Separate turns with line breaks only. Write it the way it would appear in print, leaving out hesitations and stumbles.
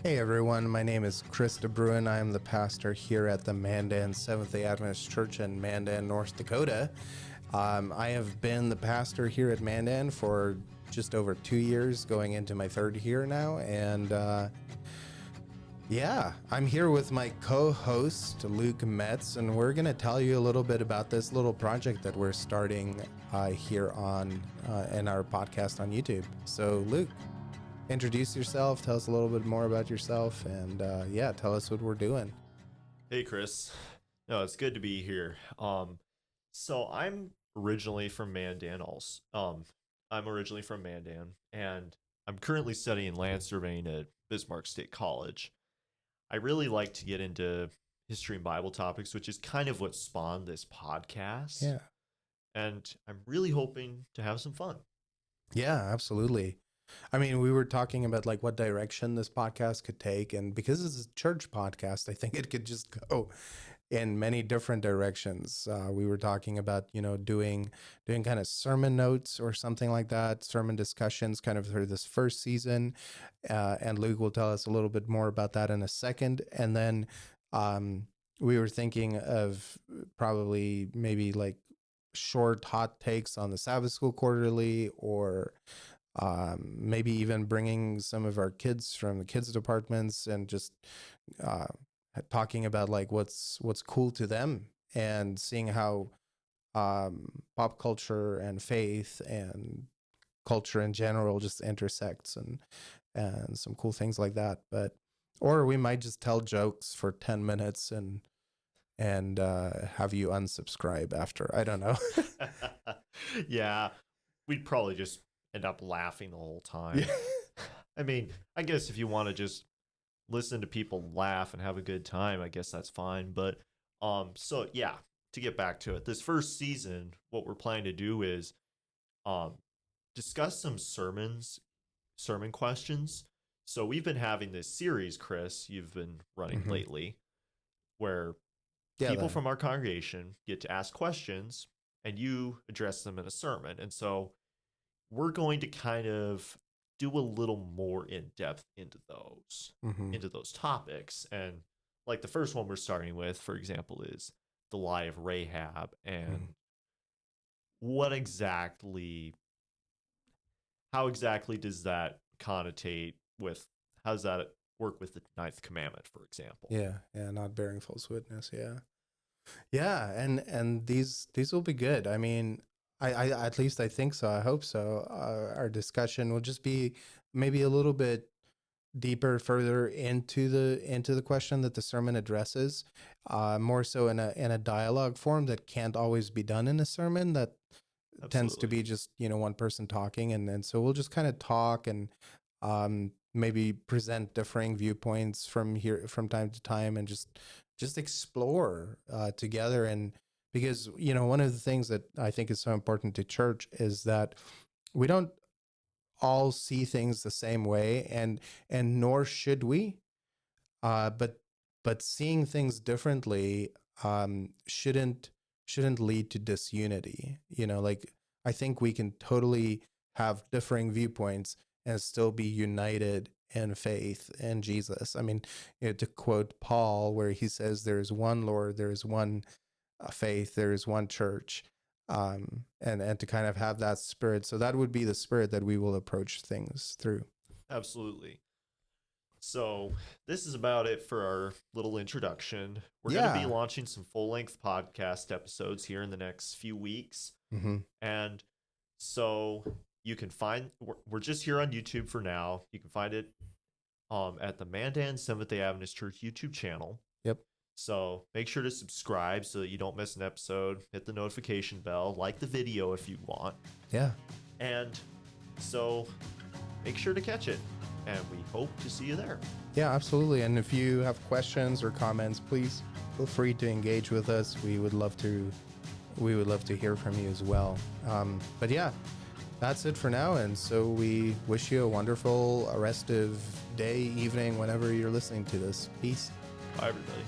Hey everyone, my name is Kris DeBruin. I am the pastor here at the Mandan Seventh-day Adventist Church in Mandan, North Dakota. I have been the pastor here at Mandan for just over 2 years, going into my third year now. And I'm here with my co-host, Luke Metz, and we're going to tell you a little bit about this little project that we're starting here on in our podcast on YouTube. So Luke, introduce yourself, tell us a little bit more about yourself, and tell us what we're doing.
Hey, Chris. No, it's good to be here. So I'm originally from Mandan also. I'm originally from Mandan, and I'm currently studying land surveying at Bismarck State College. I really like to get into history and Bible topics, which is kind of what spawned this podcast.
Yeah.
And I'm really hoping to have some fun.
Yeah, absolutely. I mean, we were talking about like what direction this podcast could take, and because it's a church podcast, I think it could just go in many different directions. We were talking about, doing kind of sermon notes or something like that, sermon discussions kind of through this first season. And Luke will tell us a little bit more about that in a second. And then we were thinking of probably maybe like short hot takes on the Sabbath School Quarterly, or maybe even bringing some of our kids from the kids departments and just talking about like what's cool to them, and seeing how pop culture and faith and culture in general just intersects, and some cool things like that. Or we might just tell jokes for 10 minutes and have you unsubscribe after. I don't know.
Yeah, we'd probably just end up laughing the whole time.
Yeah.
I mean, I guess if you want to just listen to people laugh and have a good time, I guess that's fine. But to get back to it, this first season, what we're planning to do is discuss some sermon questions. So we've been having this series, Chris, you've been running lately, where people from our congregation get to ask questions and you address them in a sermon. And so we're going to kind of do a little more in depth into those topics. And like the first one we're starting with, for example, is the lie of Rahab, and how exactly does that connotate with, how does that work with the 9th commandment, for example?
Yeah, not bearing false witness. Yeah, and these will be good. I mean, I at least I think so. I hope so. Our discussion will just be maybe a little bit deeper, further into the question that the sermon addresses, more so in a dialogue form that can't always be done in a sermon. That tends to be just one person talking, and so we'll just kind of talk and maybe present differing viewpoints from time to time, and just explore together. And because, one of the things that I think is so important to church is that we don't all see things the same way, and nor should we. But seeing things differently shouldn't lead to disunity. Like, I think we can totally have differing viewpoints and still be united in faith in Jesus. I mean, to quote Paul, where he says, "There is one Lord, there is one faith, there is one church," and to kind of have that spirit. So that would be the spirit that we will approach things through.
Absolutely. So this is about it for our little introduction. We're going to be launching some full-length podcast episodes here in the next few weeks. And so you can find, we're just here on YouTube for now. You can find it at the Mandan Seventh-day Adventist Church YouTube channel.
Yep.
So make sure to subscribe so that you don't miss an episode. Hit the notification bell, like the video if you want.
Yeah.
And so make sure to catch it. And we hope to see you there.
Yeah, absolutely. And if you have questions or comments, please feel free to engage with us. We would love to hear from you as well. But yeah, that's it for now. And so we wish you a wonderful, restive day, evening, whenever you're listening to this. Peace.
Bye, everybody.